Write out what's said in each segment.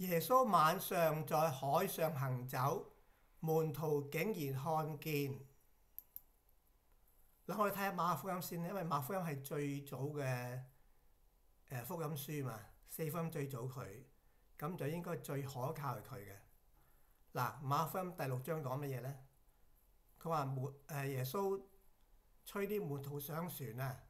耶穌晚上在海上行走，門徒竟然看見。嗱，我哋睇下馬可福音先，因為馬可福音係最早嘅福音書嘛，四福音最早佢，咁就應該最可靠係佢嘅。嗱，馬可福音第6章講乜嘢咧？佢話耶穌催啲門徒上船啊，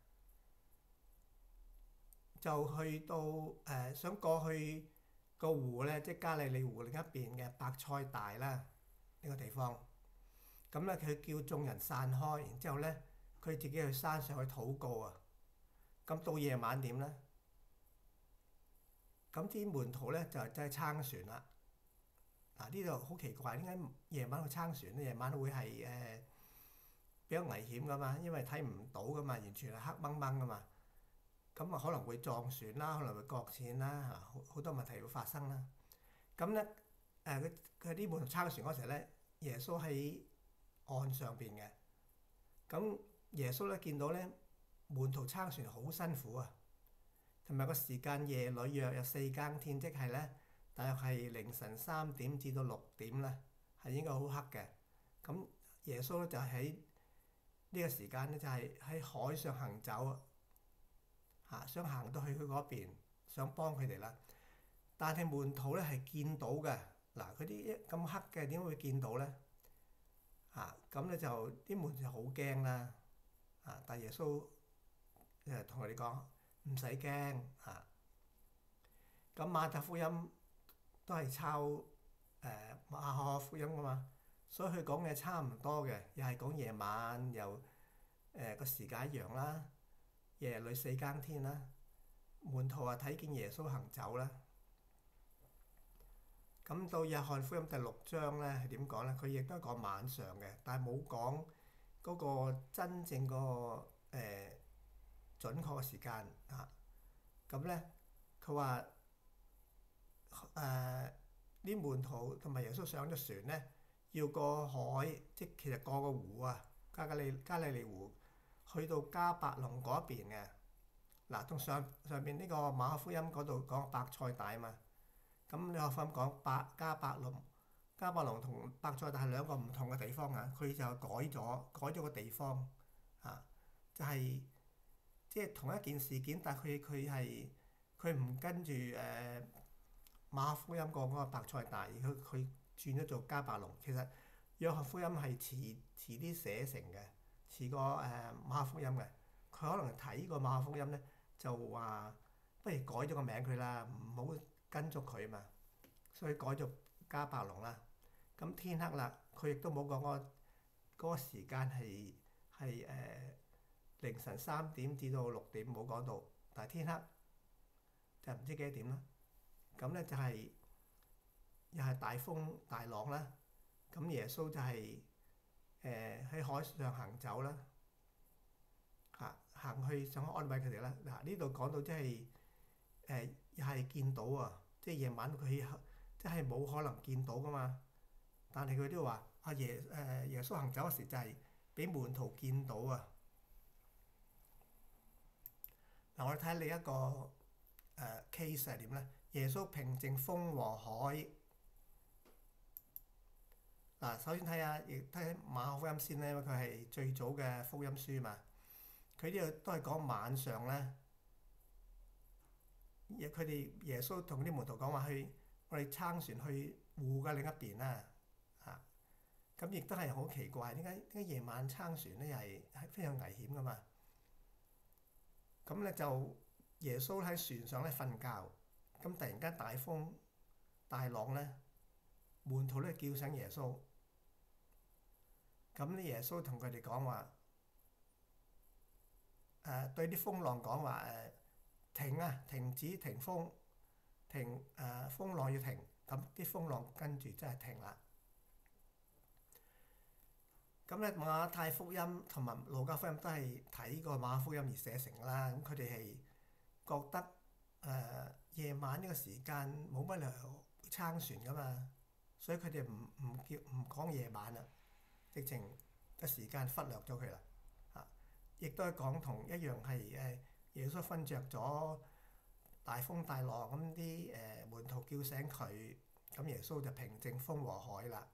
就去到想過去個湖咧，即係加利利湖另一邊嘅伯賽大啦呢個地方。咁咧佢叫眾人散開，然之後咧佢自己去山上去禱告啊。咁到夜晚點咧？咁啲門徒咧就真係撐船啦。嗱，呢度好奇怪，點解夜晚去撐船咧？夜晚會係比較危險噶嘛，因為睇唔到噶嘛，完全係黑掹掹噶嘛。咁啊可能會撞船啦，可能會擱淺啦，嚇好多問題會發生啦。咁咧佢啲門徒撐船嗰時咧，耶穌喺岸上邊嘅。咁耶穌咧見到咧門徒撐船好辛苦啊，同埋個時間夜裏約有4更天，即係咧大約係凌晨3點至到6點咧，係應該好黑嘅。咁耶穌咧就喺呢個時間咧就係喺海上行走啊，想行到去佢嗰邊，想幫佢哋啦。但係門徒咧係見到嘅。嗱，佢啲咁黑嘅點會見到咧？咁咧就啲門徒就好驚啦。但係耶穌同佢哋講唔使驚嚇。咁馬太福音都係抄馬可福音噶嘛，所以佢講嘅差唔多嘅，又係講夜晚，又個時間一樣啦。夜裏4更天啦，門徒啊睇見耶穌行走啦。咁到約翰福音第6章咧係點講咧？佢亦都係講晚上嘅，但係冇講嗰個真正個準確嘅時間啊。咁咧佢話啲門徒同埋耶穌上咗船咧，要過海，即其實過個湖啊，加利利湖，去到迦百農嗰邊嘅。嗱，同上邊呢個馬可福音嗰度講伯賽大啊嘛。咁你可否講迦百農同伯賽大係兩個唔同嘅地方啊？佢就改咗個地方啊，就係即係同一件事件，但係佢唔跟住馬可福音講嗰個伯賽大，而佢轉咗做迦百農。其實約翰福音係遲啲寫成嘅，遲過馬可福音嘅。佢可能睇過馬可福音咧，就話不如改咗個名佢啦，唔好跟足佢嘛，所以改咗迦百農啦。咁天黑啦，佢亦都冇講嗰個時間係凌晨3點至到6點，冇講到。但係天黑就唔知幾多點啦。咁咧就係又係大風大浪啦。咁耶穌就係喺海上行走啦，行去想安慰佢哋啦。嗱，呢度講到即係又係見到啊，即係夜晚佢即係冇可能見到噶嘛。但係佢都話耶穌行走嗰時就係俾門徒見到啊。嗱，我哋睇下另一個case 係點咧？耶穌平靜風和海。嗱，首先睇下馬可福音先咧，因為佢係最早嘅福音書嘛。佢呢度都係講晚上咧，佢哋耶穌同啲門徒講話我哋撐船去湖嘅另一邊啦。咁亦都係好奇怪，點解夜晚撐船咧又係非常危險噶嘛？咁咧就耶穌喺船上咧瞓覺，咁突然間大風大浪咧，門徒咧叫醒耶穌。咁咧耶穌同佢哋講話，對啲風浪講話停啊，停止停風，風浪要停。咁啲風浪跟住真係停啦。咁咧馬太福音同埋路加福音都係睇過馬可福音而寫成啦。咁佢哋係覺得夜晚呢個時間冇乜理由撐船噶嘛，所以佢哋唔講夜晚啦，直情個時間忽略咗佢啦。亦都係講同一樣係耶穌瞓着咗，大風大浪咁啲門徒叫醒佢，咁耶穌就平靜風和海啦。